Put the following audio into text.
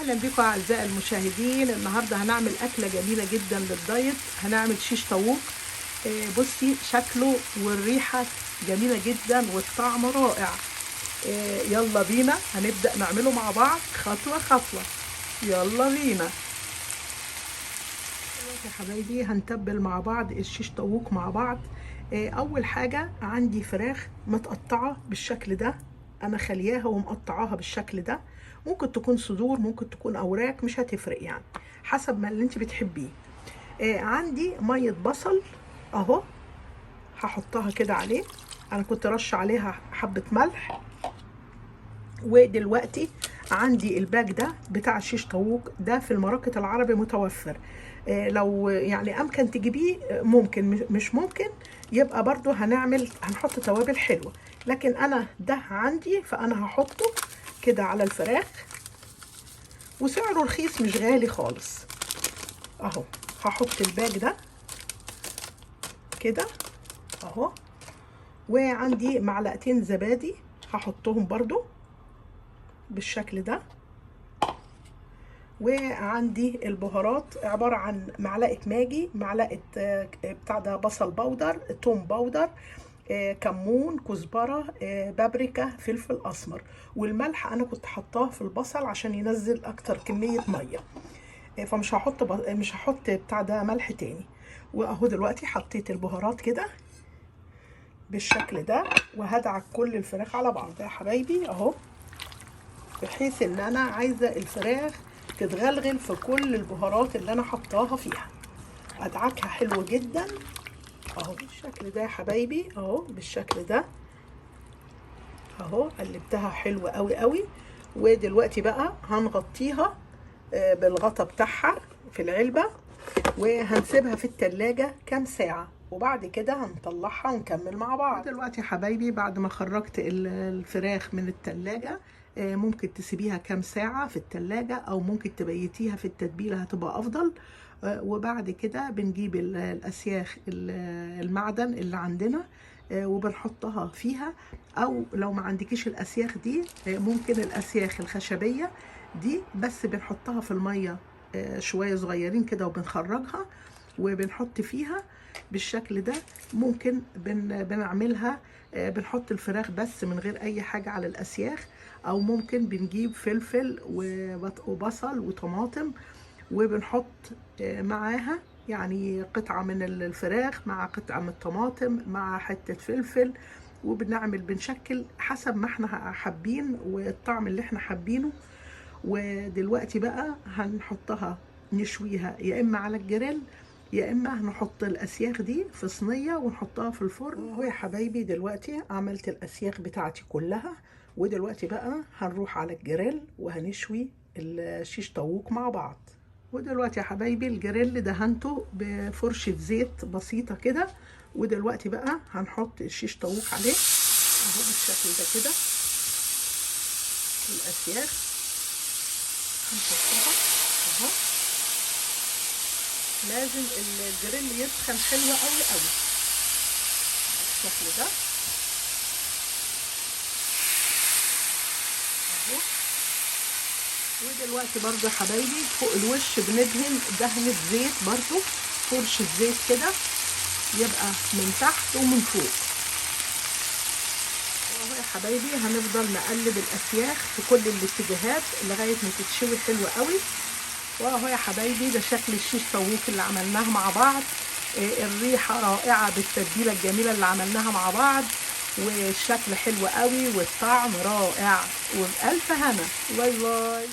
اهلا بكم اعزائي المشاهدين. النهارده هنعمل اكله جميله جدا للدايت. هنعمل شيش طاووق. بصي شكله والريحه جميله جدا والطعم رائع. يلا بينا هنبدا نعمله مع بعض خطوه خطوه. يلا بينا يا حبايبي. هنتبل مع بعض الشيش طاووق مع بعض. اول حاجه عندي فراخ متقطعه بالشكل ده، انا خلياها ومقطعاها بالشكل ده. ممكن تكون صدور، ممكن تكون اوراق، مش هتفرق يعني حسب ما اللي انت بتحبيه. عندي ميه بصل اهو، هحطها كده عليه. انا كنت رش عليها حبه ملح. ودلوقتي عندي الباك ده بتاع الشيش طاووق ده في الماركت العربي متوفر. لو يعني امكن تجيبيه ممكن، مش ممكن يبقى برضو هنحط توابل حلوه. لكن انا ده عندي فانا هحطه كده على الفراخ، وسعره رخيص مش غالي خالص اهو. هحط الباك ده كده اهو، وعندي معلقتين زبادي هحطهم برضو بالشكل ده. وعندي البهارات عبارة عن معلقة ماجي، معلقة بتاع ده بصل بودر، توم بودر، كمون، كزبرة، بابريكا، فلفل أسمر. والملح أنا كنت حطاه في البصل عشان ينزل أكتر كمية مية، فمش مش هحط بتاع ده ملح تاني. وأهو دلوقتي حطيت البهارات كده بالشكل ده، وهدعك كل الفراخ على بعض يا حبايبي اهو، بحيث ان انا عايزه الفراخ تتغلغل في كل البهارات اللي انا حطاها فيها. ادعكها حلو جدا اهو بالشكل ده يا حبايبي اهو، بالشكل ده اهو. قلبتها حلو قوي قوي. ودلوقتي بقى هنغطيها بالغطا بتاعها في العلبه، وهنسيبها في التلاجة كام ساعة، وبعد كده هنطلعها ونكمل مع بعض. دلوقتي يا حبايبي بعد ما خرجت الفراخ من التلاجة، ممكن تسيبيها كام ساعة في التلاجة أو ممكن تبيتيها في التتبيلة هتبقى أفضل. وبعد كده بنجيب الأسياخ المعدن اللي عندنا وبنحطها فيها، أو لو ما عندكيش الأسياخ دي ممكن الأسياخ الخشبية دي بس بنحطها في المية شوية صغيرين كده وبنخرجها وبنحط فيها بالشكل ده. ممكن بنعملها بنحط الفراخ بس من غير اي حاجة على الاسياخ، او ممكن بنجيب فلفل وبصل وطماطم وبنحط معاها يعني قطعة من الفراخ مع قطعة من الطماطم مع حتة فلفل، بنشكل حسب ما احنا حابين والطعم اللي احنا حابينه. ودلوقتي بقى هنحطها نشويها يا اما على الجريل، يا اما هنحط الاسياخ دي في صينيه ونحطها في الفرن اهو يا حبايبي. دلوقتي عملت الاسياخ بتاعتي كلها، ودلوقتي بقى هنروح على الجريل وهنشوي الشيش طاووق مع بعض. ودلوقتي يا حبايبي الجريل دهنته بفرشه زيت بسيطه كده، ودلوقتي بقى هنحط الشيش طاووق عليه اهو بالشكل ده كده. الاسياخ هنحطها اهو، لازم الجريل يسخن حلو قوي قوي بالشكل ده اهو. ودلوقتي برضو يا حبايبي فوق الوش بندهن دهنة زيت برضو، فرشة زيت كده يبقى من تحت ومن فوق اهو يا حبايبي. هنفضل نقلب الاسياخ في كل الاتجاهات لغايه ما تتشوي حلوه قوي. واهو يا حبايبي ده شكل الشيش طاووق اللي عملناه مع بعض. الريحه رائعه بالتتبيله الجميله اللي عملناها مع بعض، والشكل حلو قوي والطعم رائع، وبألف هنا. باي باي.